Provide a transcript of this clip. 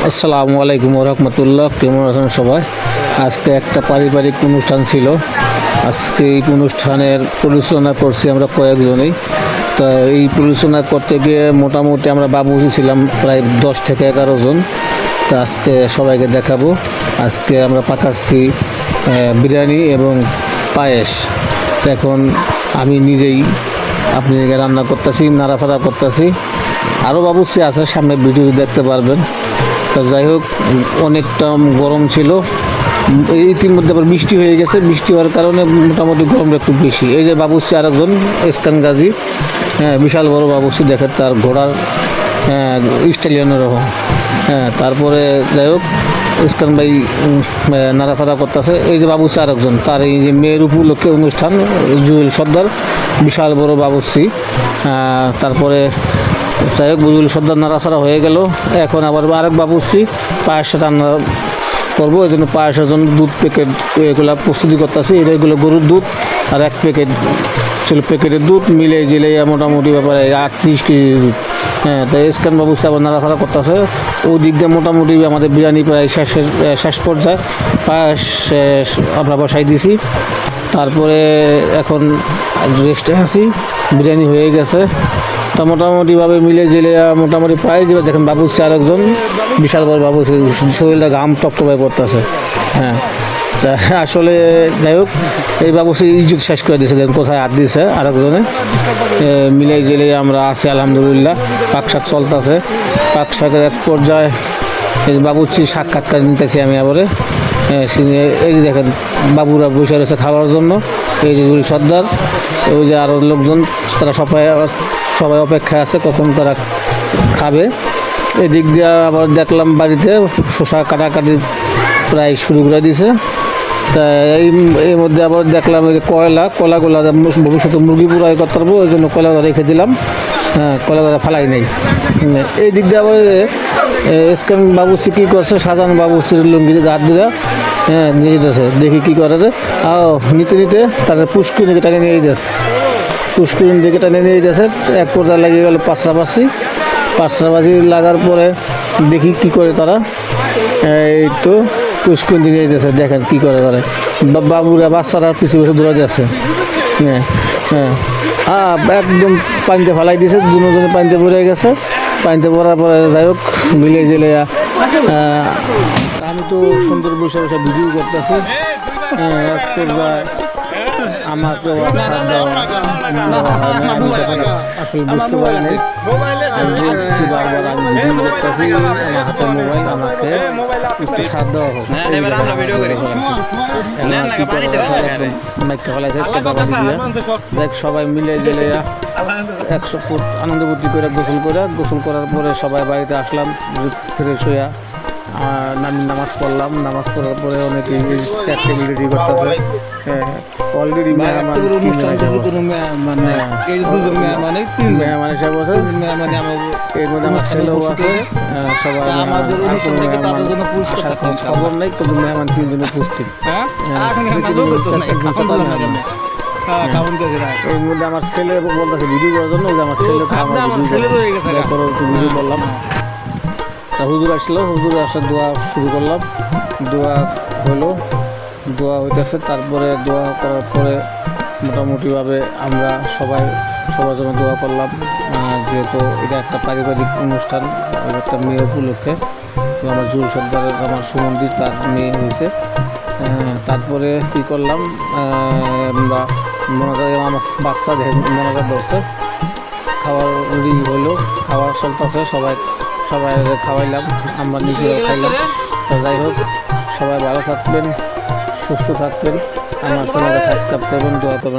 আসসালামু আলাইকুম রহমতুল্লাহ। কেমন আছেন সবাই? আজকে একটা পারিবারিক অনুষ্ঠান ছিল। আজকে এই অনুষ্ঠানের পরিচালনা করছি আমরা কয়েকজনেই। তো এই পরিচালনা করতে গিয়ে মোটামুটি আমরা বাবুজি ছিলাম প্রায় 10 থেকে 11 জন। তো আজকে সবাইকে দেখাবো। আজকে আমরা পাকাচ্ছি বিরিয়ানি এবং পায়েস। তো এখন আমি নিজেই আপনাকে রান্না করতেছি, নাড়াচাড়া করতেছি। আরও বাবুর্চি আছে, সামনে ভিডিও দেখতে পারবেন। তো যাই হোক, অনেকটা গরম ছিল। ইতিমধ্যে আবার বৃষ্টি হয়ে গেছে। বৃষ্টি হওয়ার কারণে মোটামুটি গরমটা একটু বেশি। এই যে বাবুর্চি আরেকজন ইসকান গাজী, বিশাল বড় বাবুর্চি, দেখে তার ঘোড়ার স্টাইলিয়ানের রকম। তারপরে যাই হোক, ইসকান ভাই নাড়াচাড়া করতেছে। এই যে বাবুর্চি আরেকজন, তার এই যে মেয়ের উপলক্ষে অনুষ্ঠান, জুয়েল সর্দার, বিশাল বড় বাবুর্চি। তারপরে যাই হোক, জুয়েল সর্দার নাড়াচাড়া হয়ে গেল। এখন আবার আরেক বাবুর্চি পায়েসটা রান্না করবো। এই জন্য পায়েসের জন্য দুধ প্যাকেট এগুলো প্রস্তুতি করতেছি। এগুলো গরুর দুধ আর 1 প্যাকেট ছিল প্যাকেটের দুধ মিলে জিলে মোটামুটি ব্যাপারে 38 কেজি দুধ। তো ইসকান বাবুর্চি আবার নাড়াচাড়া করতেছে। ওই দিক দিয়ে মোটামুটি আমাদের বিরিয়ানি প্রায় শেষ পর্যায়ে। পায়েস আমরা বসাই দিছি। তারপরে এখন রেস্টে আছি। বিরিয়ানি হয়ে গেছে। তা মোটামুটিভাবে মিলে জেলে মোটামুটি পাই যাবে। দেখেন বাবুর্চি আরেকজন, বিশাল বড় বাবুর্চি, শরীরটা ঘাম টপটপায় পড়তেছে। তা আসলে যাই হোক, এই বাবুর্চি ইজ্জত শেষ করে দিয়েছে। দেখেন কোথায় হাত দিয়েছে আরেকজনে। মিলে জেলে আমরা আছি আলহামদুলিল্লাহ। পাকশাক চলতেছে। পাকশাকের এক পর্যায়ে এই বাবুর্চি সাক্ষাৎকার নিতেছি আমি আবারে। এই যে দেখেন বাবুরা বসে রয়েছে খাওয়ার জন্য। এই যে জুয়েল সর্দার, ওই যে আরও লোকজন, তারা সবাই অপেক্ষায় আছে কখন তারা খাবে। এদিক দিয়ে আবার দেখলাম বাড়িতে শসা কাটাকাটি প্রায় শুরু করে দিয়েছে। তা এই মধ্যে আবার দেখলাম এই যে কলাগুলা ভবিষ্যতে মুরগি পুরাই করতে পারবো, ওই জন্য কয়লা রেখে দিলাম। কয়লা ফালাই নেই। এই দিক দিয়ে আবার ইসকান বাবুর্চি কী করছে, সাজান বাবুর্চির লুঙ্গিতে হাত দিয়ে নিয়ে যেতেছে। দেখি কী করে। নিতে নিতে তাদের পুষ্করিণ দিকে টাকে নিয়ে যেতেছে। পুষ্করিণ দিকে টানে নিয়ে যেতেছে। এক পর্যায়ে লাগিয়ে গেল পাঁচরাবাজি লাগার পরে দেখি কি করে তারা। এই তো পুষ্করিণ দিয়ে যেতেছে। দেখেন কী করে তারা। বাবুরা বাচ্চারা পিছিয়ে বসে দৌড়া যাচ্ছে। একদম পানিতে ফেলাই দিয়েছে। দুজনে পানিতে পড়ে গেছে। পানিতে পড়ার পরে যাই হোক মিলে জেলে আমি তো সুন্দর বসে বসে ভিডিও করতেছি। এক পর্যায়ে আমাকে আসলে বুঝতে পারিনি। আমি বলছি বারবার আমি ভিডিও করতেছি, আমার হাতে মোবাইল, আমাকে একটু সাথ দেওয়া হোক। দেখ সবাই মিলে জেলে 100 ফুট আনন্দ ফুর্তি করে গোসল করার পরে সবাই বাড়িতে আসলাম। ফ্রেশ হইয়া নামাজ পড়লাম। নামাজ পড়ার পরে অনেকে চারটে রেডি করতেছে। অলরেডি মেহমান হিসাবে আছে। এর মধ্যে আমার ছেলেও আছে। সবাই খবর নেই, কিন্তু মেহমান 3 জনে উপস্থিত। এর মধ্যে আমার ছেলে বলতেছে ভিডিও করার জন্য। আমার ছেলে ভিডিও বললাম। তা হুজুর আসলো। হুজুর আসার দোয়া শুরু করলাম। দোয়া হলো, দোয়া হইতেছে। তারপরে দোয়া করার পরে মোটামুটিভাবে আমরা সবার জন্য দোয়া করলাম। যেহেতু এটা একটা পারিবারিক অনুষ্ঠান, একটা মেয়ে উপলক্ষে। আমার জুয়েল সর্দারের, আমার সুমন্দির, তার মেয়ে হয়েছে। তারপরে কী করলাম, আমরা আমার বাচ্চা মনাজাত ধরছে। খাওয়ার রেডি হইলো, খাওয়া চলতেছে। সবাই খাওয়াইলাম, আমরা নিজেরাও খাইলাম। তো যাই হোক, সবাই ভালো থাকবেন, সুস্থ থাকবেন। আমার চ্যানেলকে সাবস্ক্রাইব করবেন, দোয়া করবেন।